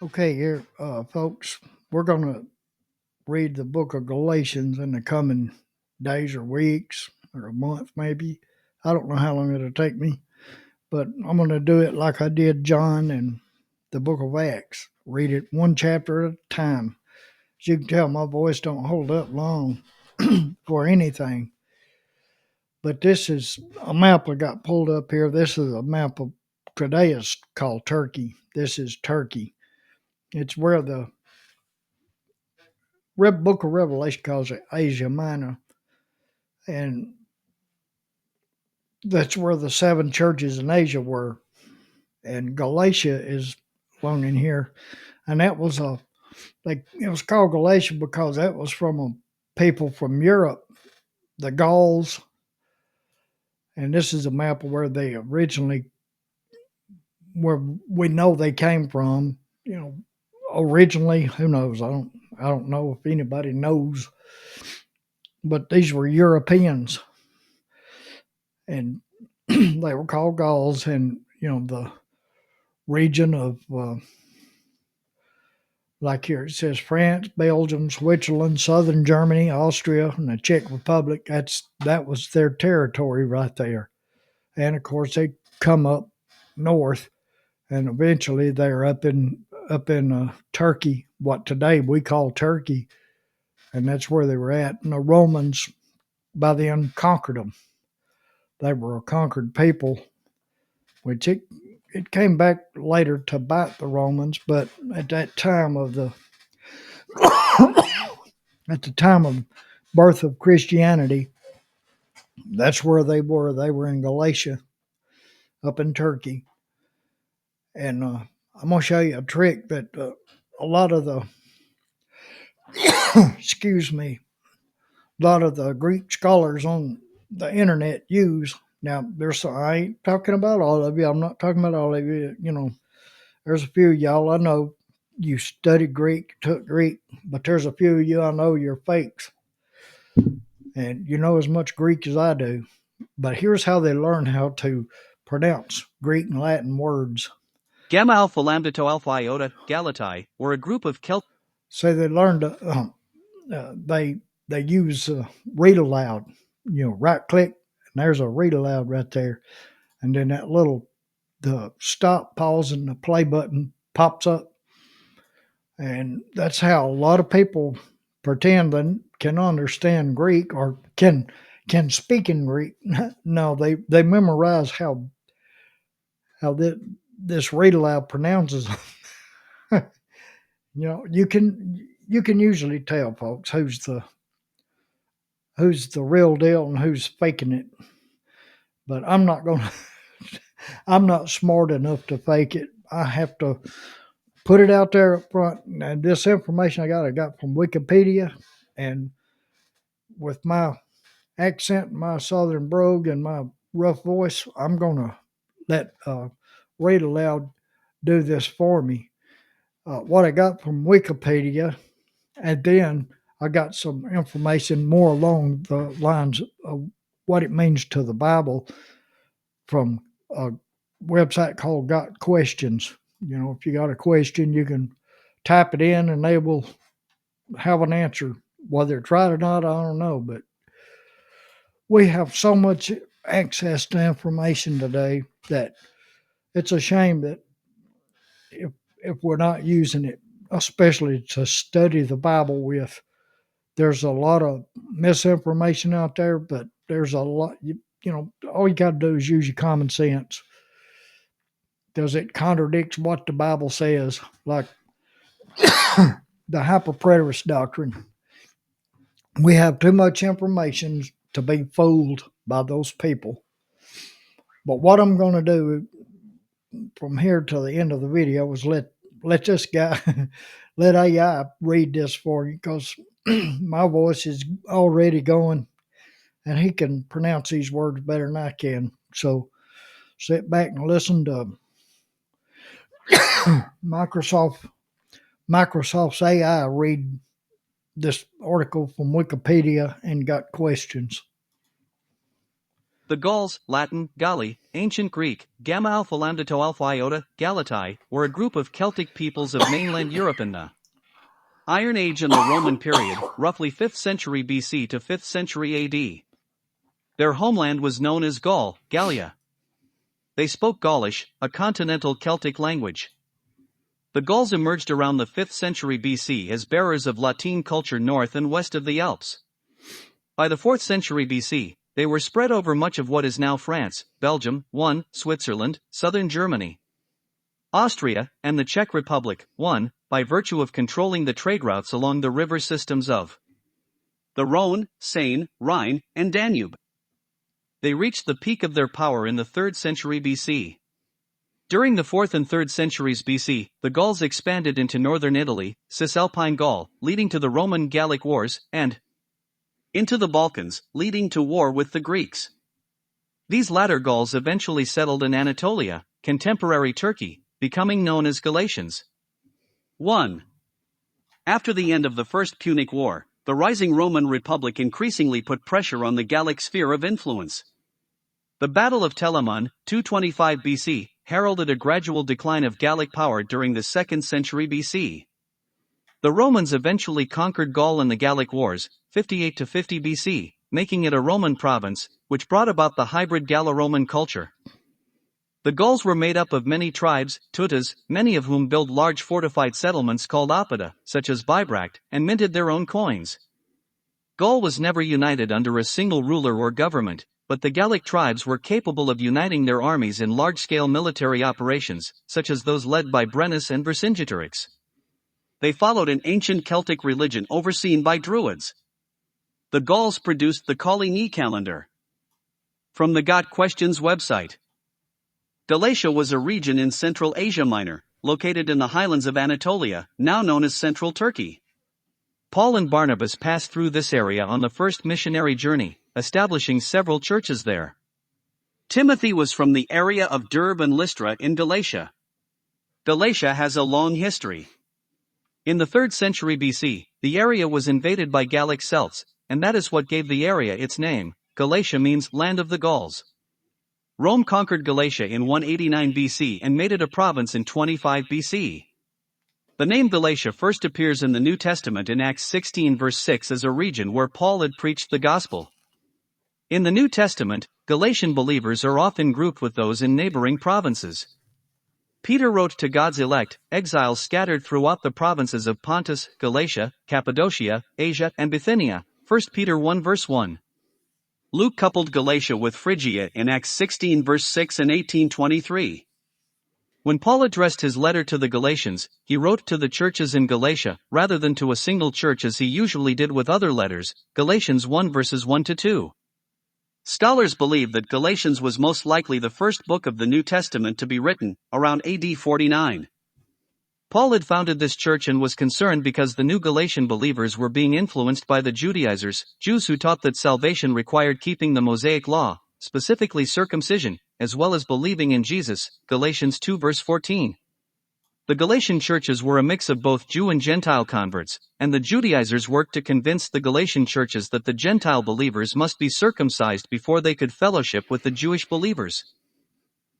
Okay, here, folks, we're going to read the book of Galatians in the coming days or weeks or a month, maybe. I don't know how long it'll take me, but I'm going to do it like I did John and the book of Acts. Read it one chapter at a time. As you can tell, my voice don't hold up long for anything. But this is a map I got pulled up here. This is a map of today is called Turkey. This is Turkey. It's where the book of Revelation calls it Asia Minor, and that's where the seven churches in Asia were. And Galatia is along in here, and that was it was called Galatia because that was from a people from Europe, the Gauls, and this is a map of where they originally, where we know they came from. You know, originally, who knows? I don't know if anybody knows, but these were Europeans, and they were called Gauls, and the region of like here it says France, Belgium, Switzerland, southern Germany, Austria, and the Czech Republic. That was their territory right there. And of course they come up north, and eventually they're up in Turkey, what today we call Turkey, and that's where they were at. And the Romans by then conquered them. They were a conquered people, which it came back later to bite the Romans, but at that time of the at the time of birth of Christianity, that's where they were. They were in Galatia, up in Turkey, and I'm gonna show you a trick that a lot of the excuse me, a lot of the Greek scholars on the internet use. Now, I ain't talking about all of you. I'm not talking about all of you. There's a few of y'all I know you studied Greek, took Greek, but there's a few of you I know you're fakes, and you know as much Greek as I do. But here's how they learn how to pronounce Greek and Latin words. Gamma Alpha Lambda Tau Alpha Iota Galatai were a group of Celtic. So they learned they use read aloud. Right click, and there's a read aloud right there, and then the stop, pause, and the play button pops up, and that's how a lot of people pretend they can understand Greek or can speak in Greek. No, they memorize how this read aloud pronounces. You can usually tell, folks, who's the real deal and who's faking it. But I'm not smart enough to fake it. I have to put it out there up front. And this information I got from Wikipedia, and with my accent, my southern brogue, and my rough voice, I'm gonna let read aloud do this for me. What I got from Wikipedia, and then I got some information more along the lines of what it means to the Bible from a website called Got Questions. If you got a question, you can type it in and they will have an answer. Whether it's right or not, I don't know. But we have so much access to information today that it's a shame that if we're not using it, especially to study the Bible with. There's a lot of misinformation out there, but there's a lot, all you got to do is use your common sense. Does it contradict what the Bible says? Like the hyperpreterist doctrine. We have too much information to be fooled by those people. But what I'm going to do from here to the end of the video is let this guy, let AI read this for you, because my voice is already going and he can pronounce these words better than I can. So sit back and listen to Microsoft's AI read this article from Wikipedia and Got Questions. The Gauls, Latin, Galli, ancient Greek, Gamma Alpha Lambda Tau Alpha Iota, Galatai, were a group of Celtic peoples of mainland Europe in the Iron Age and the Roman period, roughly 5th century BC to 5th century AD. Their homeland was known as Gaul, Gallia. They spoke Gaulish, a continental Celtic language. The Gauls emerged around the 5th century BC as bearers of Latine culture north and west of the Alps. By the 4th century BC, they were spread over much of what is now France, Belgium, Switzerland, southern Germany, Austria, and the Czech Republic, by virtue of controlling the trade routes along the river systems of the Rhone, Seine, Rhine, and Danube. They reached the peak of their power in the 3rd century BC. During the 4th and 3rd centuries BC, the Gauls expanded into northern Italy, Cisalpine Gaul, leading to the Roman-Gallic Wars, and into the Balkans, leading to war with the Greeks. These latter Gauls eventually settled in Anatolia, contemporary Turkey, becoming known as Galatians. 1. After the end of the First Punic War, the rising Roman Republic increasingly put pressure on the Gallic sphere of influence. The Battle of Telamon, 225 BC, heralded a gradual decline of Gallic power during the 2nd century BC. The Romans eventually conquered Gaul in the Gallic Wars, 58 to 50 BC, making it a Roman province, which brought about the hybrid Gallo-Roman culture. The Gauls were made up of many tribes, tutas, many of whom built large fortified settlements called oppida, such as Bibracte, and minted their own coins. Gaul was never united under a single ruler or government, but the Gallic tribes were capable of uniting their armies in large-scale military operations, such as those led by Brennus and Vercingetorix. They followed an ancient Celtic religion overseen by Druids. The Gauls produced the Coligny calendar. From the Got Questions website. Galatia was a region in Central Asia Minor, located in the highlands of Anatolia, now known as Central Turkey. Paul and Barnabas passed through this area on the first missionary journey, establishing several churches there. Timothy was from the area of Derbe and Lystra in Galatia. Galatia has a long history. In the 3rd century BC, the area was invaded by Gallic Celts, and that is what gave the area its name. Galatia means land of the Gauls. Rome conquered Galatia in 189 BC and made it a province in 25 BC. The name Galatia first appears in the New Testament in Acts 16 verse 6 as a region where Paul had preached the gospel. In the New Testament, Galatian believers are often grouped with those in neighboring provinces. Peter wrote to God's elect, exiles scattered throughout the provinces of Pontus, Galatia, Cappadocia, Asia, and Bithynia, 1 Peter 1 verse 1. Luke coupled Galatia with Phrygia in Acts 16 verse 6 and 18:23. When Paul addressed his letter to the Galatians, he wrote to the churches in Galatia, rather than to a single church as he usually did with other letters, Galatians 1 verses 1 to 2. Scholars believe that Galatians was most likely the first book of the New Testament to be written, around AD 49. Paul had founded this church and was concerned because the new Galatian believers were being influenced by the Judaizers, Jews who taught that salvation required keeping the Mosaic law, specifically circumcision, as well as believing in Jesus, Galatians 2 verse 14. The Galatian churches were a mix of both Jew and Gentile converts, and the Judaizers worked to convince the Galatian churches that the Gentile believers must be circumcised before they could fellowship with the Jewish believers.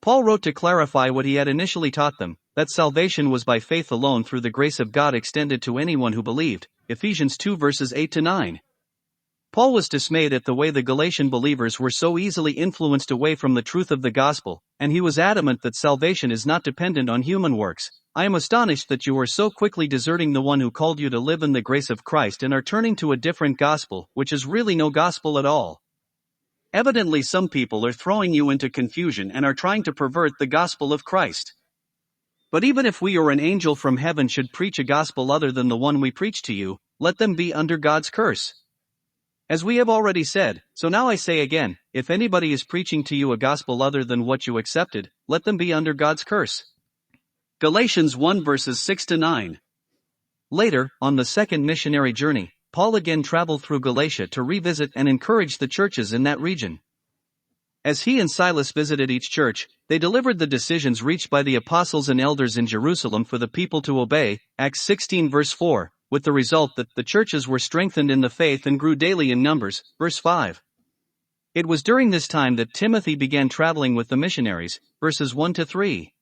Paul wrote to clarify what he had initially taught them, that salvation was by faith alone through the grace of God extended to anyone who believed, Ephesians 2 verses 8 to 9. Paul was dismayed at the way the Galatian believers were so easily influenced away from the truth of the gospel, and he was adamant that salvation is not dependent on human works. I am astonished that you are so quickly deserting the one who called you to live in the grace of Christ and are turning to a different gospel, which is really no gospel at all. Evidently some people are throwing you into confusion and are trying to pervert the gospel of Christ. But even if we or an angel from heaven should preach a gospel other than the one we preach to you, let them be under God's curse. As we have already said, so now I say again, if anybody is preaching to you a gospel other than what you accepted, let them be under God's curse. Galatians 1 verses 6 to 9. Later, on the second missionary journey, Paul again traveled through Galatia to revisit and encourage the churches in that region. As he and Silas visited each church, they delivered the decisions reached by the apostles and elders in Jerusalem for the people to obey, Acts 16 verse 4, with the result that the churches were strengthened in the faith and grew daily in numbers, verse 5. It was during this time that Timothy began traveling with the missionaries, verses 1 to 3.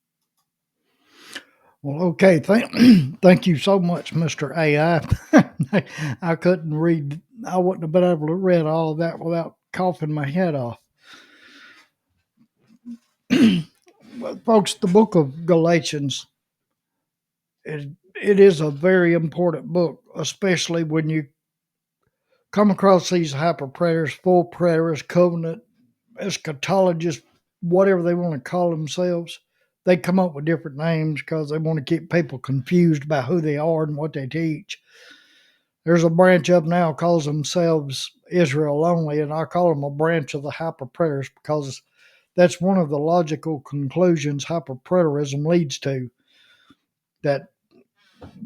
Well, okay. Thank you so much, Mr. AI. I couldn't read. I wouldn't have been able to read all that without coughing my head off. Well, folks, the book of Galatians, it is a very important book, especially when you come across these hyper preterists, full preterists, covenant eschatologists, whatever they want to call themselves. They come up with different names because they want to keep people confused about who they are and what they teach. There's a branch of them now calls themselves Israel only, and I call them a branch of the hyper preterists because that's one of the logical conclusions hyper preterism leads to. That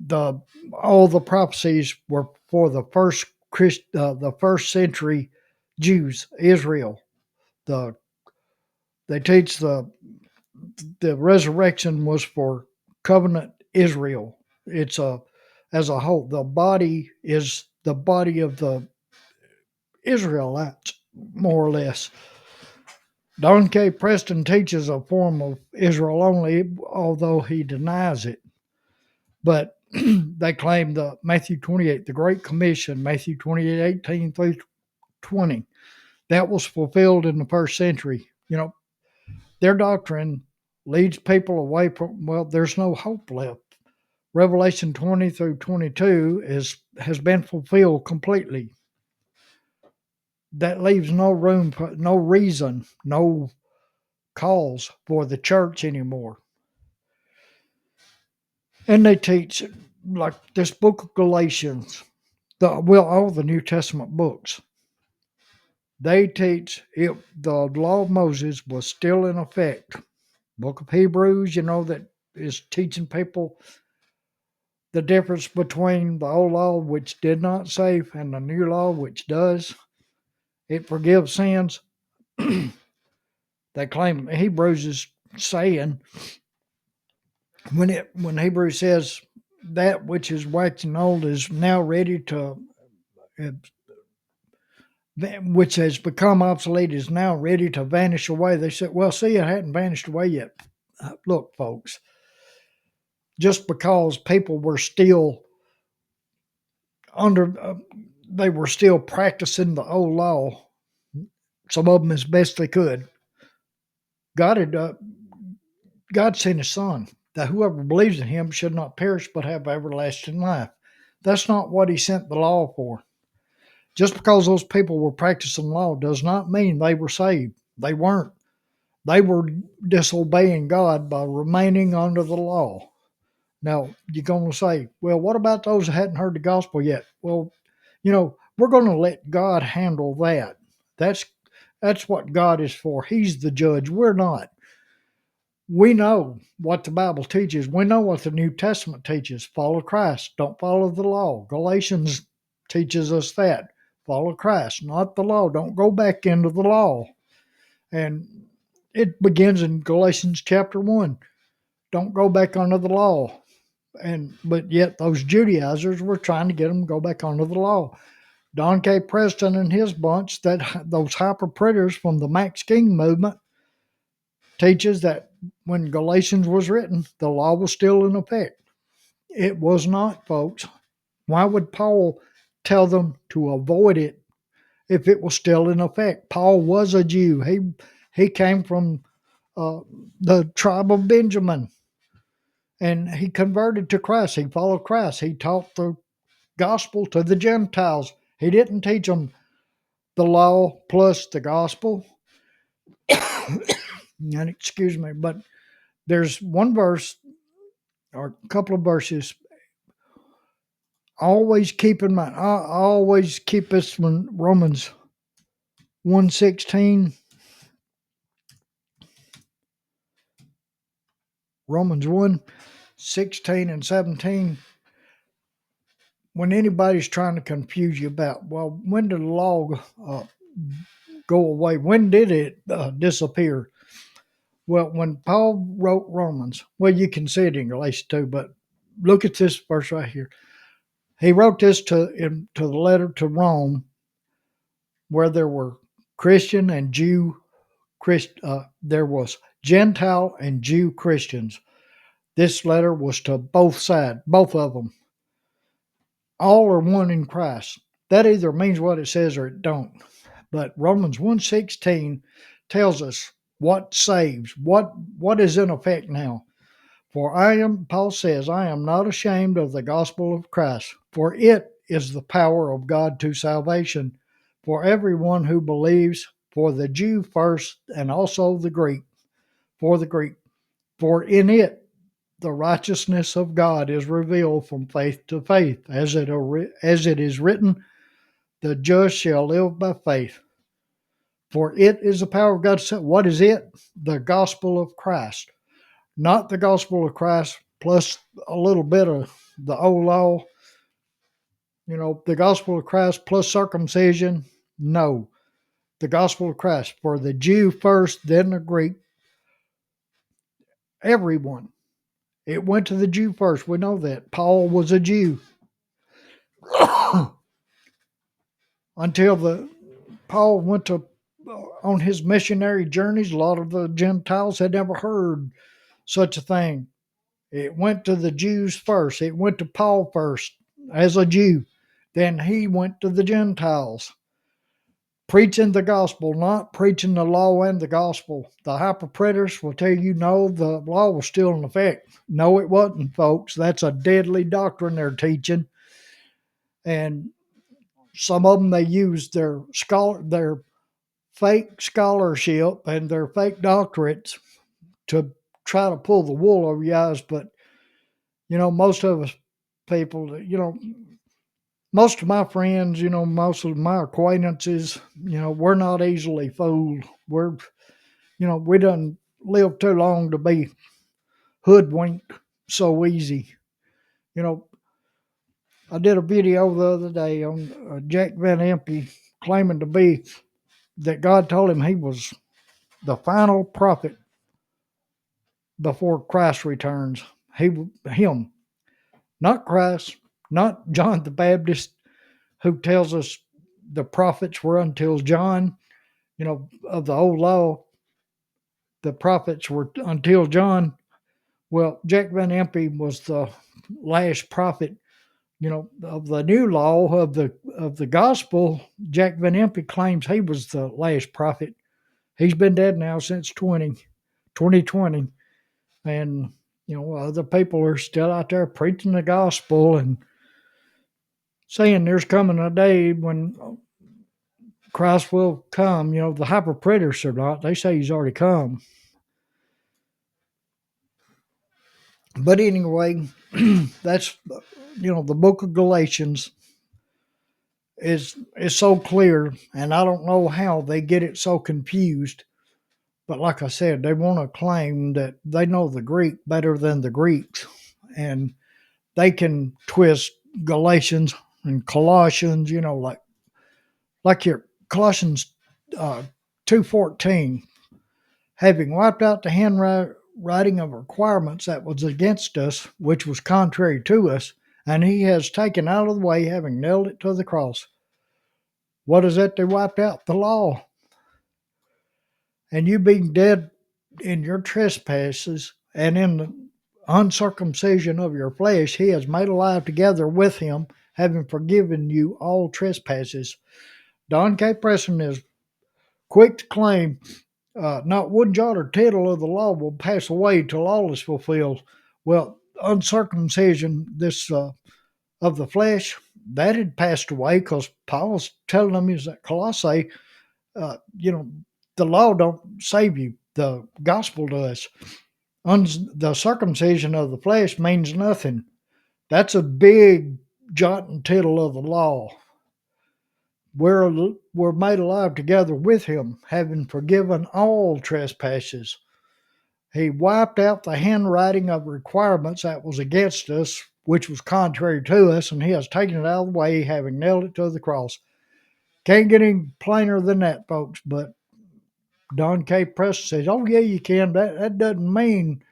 the all the prophecies were for the first century Jews, Israel. The They teach the resurrection was for covenant Israel. It's a as a whole. The body is the body of the Israelites, more or less. Don K. Preston teaches a form of Israel only, although he denies it. But they claim the Matthew 28, the Great Commission, Matthew 28:18 through 20, that was fulfilled in the first century. Their doctrine leads people away from, well, there's no hope left. Revelation 20 through 22 has been fulfilled completely. That leaves no room, for, no reason, no cause for the church anymore. And they teach, like this book of Galatians, all the New Testament books, they teach the law of Moses was still in effect. Book of Hebrews, that is teaching people the difference between the old law, which did not save, and the new law, which does. It forgives sins. They claim Hebrews is saying when Hebrews says that which is waxing old is now ready to, which has become obsolete is now ready to vanish away. They said, well, see, it hadn't vanished away yet. Look, folks, just because people were still they were still practicing the old law, some of them as best they could. God sent His Son, that whoever believes in Him should not perish but have everlasting life. That's not what He sent the law for. Just because those people were practicing law does not mean they were saved. They weren't. They were disobeying God by remaining under the law. Now, you're going to say, well, what about those that hadn't heard the gospel yet? Well, we're going to let God handle that. That's what God is for. He's the judge. We're not. We know what the Bible teaches. We know what the New Testament teaches. Follow Christ. Don't follow the law. Galatians teaches us that. Follow Christ, not the law. Don't go back into the law. And it begins in Galatians chapter 1. Don't go back under the law. But yet those Judaizers were trying to get them to go back under the law. Don K. Preston and his bunch, those hyper preterists from the Max King movement, teaches that when Galatians was written, the law was still in effect. It was not, folks. Why would Paul tell them to avoid it if it was still in effect? Paul was a Jew. He came from the tribe of Benjamin, and he converted to Christ. He followed Christ. He taught the gospel to the Gentiles. He didn't teach them the law plus the gospel. And excuse me, but there's one verse or a couple of verses. Always keep in mind. I always keep this one, Romans 1:16. Romans 1:16 and 17. When anybody's trying to confuse you about, well, when did the law go away? When did it disappear? Well, when Paul wrote Romans, well, you can see it in Galatians too, but look at this verse right here. He wrote this to the letter to Rome, where there were Christian and Jew. There was Gentile and Jew Christians. This letter was to both sides, both of them. All are one in Christ. That either means what it says or it don't. But Romans 1:16 tells us what saves, what is in effect now. Paul says, I am not ashamed of the gospel of Christ, for it is the power of God to salvation for everyone who believes, for the Jew first, and also the Greek, for the Greek. For in it the righteousness of God is revealed from faith to faith, as it is written, the just shall live by faith. For it is the power of God to save. What is it? The gospel of Christ. Not the gospel of Christ plus a little bit of the old law, the gospel of Christ plus circumcision. No, the gospel of Christ. For the Jew first, then the Greek, everyone. It went to the Jew first. We know that. Paul was a Jew. Until Paul went on his missionary journeys, a lot of the Gentiles had never heard such a thing. It went to the Jews first. It went to Paul first as a Jew. Then he went to the Gentiles, preaching the gospel, not preaching the law and the gospel. The hyper-preterists will tell you, no, the law was still in effect. No, it wasn't, folks. That's a deadly doctrine they're teaching. And some of them, they use their fake scholarship and their fake doctorates to try to pull the wool over your eyes. But, most of us people, most of my friends, most of my acquaintances, we're not easily fooled. We done lived too long to be hoodwinked so easy. I did a video the other day on Jack Van Impe claiming to be that God told him he was the final prophet before Christ returns. Him, not Christ, not John the Baptist, who tells us the prophets were until John, of the old law. The prophets were until John. Well, Jack Van Impe was the last prophet, of the new law of the gospel. Jack Van Impe claims he was the last prophet. He's been dead now since 2020. And, other people are still out there preaching the gospel and saying there's coming a day when Christ will come. The hyper-preterists are not. They say he's already come. But anyway, that's, the book of Galatians is so clear, and I don't know how they get it so confused. But like I said, they want to claim that they know the Greek better than the Greeks, and they can twist Galatians and Colossians, like your Colossians 2:14, having wiped out the handwriting of requirements that was against us, which was contrary to us, and he has taken out of the way, having nailed it to the cross. What is that they wiped out? The law. And you being dead in your trespasses and in the uncircumcision of your flesh, he has made alive together with him, having forgiven you all trespasses. Don K. Preston is quick to claim, not one jot or tittle of the law will pass away till all is fulfilled. Well, uncircumcision, this of the flesh, that had passed away because Paul's telling them is that Colossae, the law don't save you. The gospel does. The circumcision of the flesh means nothing. That's a big jot and tittle of the law. We're made alive together with him, having forgiven all trespasses. He wiped out the handwriting of requirements that was against us, which was contrary to us, and he has taken it out of the way, having nailed it to the cross. Can't get any plainer than that, folks, but Don K. Preston says, oh, yeah, you can. That doesn't mean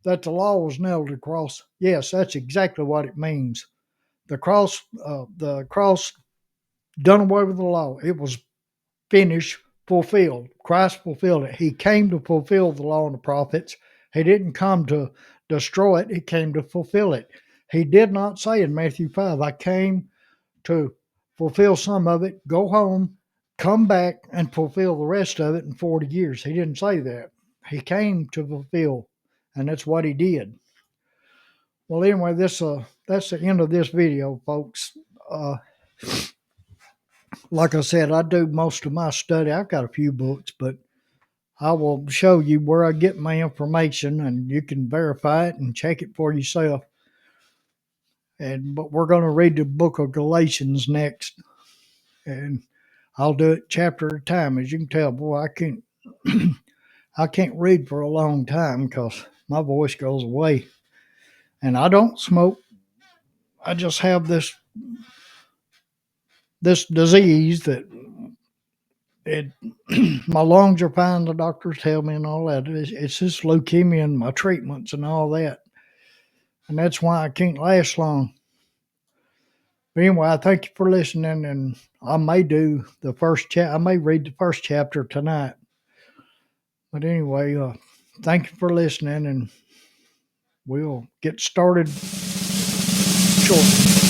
that the law was nailed to the cross. Yes, that's exactly what it means. The cross done away with the law. It was finished fulfilled. Christ fulfilled it. He came to fulfill the law and the prophets. He didn't come to destroy it. He came to fulfill it. He did not say in Matthew 5, I came to fulfill some of it, go home, come back and fulfill the rest of it in 40 years. He didn't say that. He came to fulfill, and that's what he did. Well, anyway, that's the end of this video, folks. Like I said, I do most of my study. I've got a few books, but I will show you where I get my information, and you can verify it and check it for yourself. But we're going to read the book of Galatians next, and I'll do it chapter at a time. As you can tell, boy, I can't I can't read for a long time because my voice goes away. And I don't smoke. I just have this disease that my lungs are fine, the doctors tell me, and all that. It's just leukemia and my treatments and all that. And that's why I can't last long. But anyway, I thank you for listening, and I may do the first I may read the first chapter tonight. But anyway, thank you for listening, and we'll get started shortly.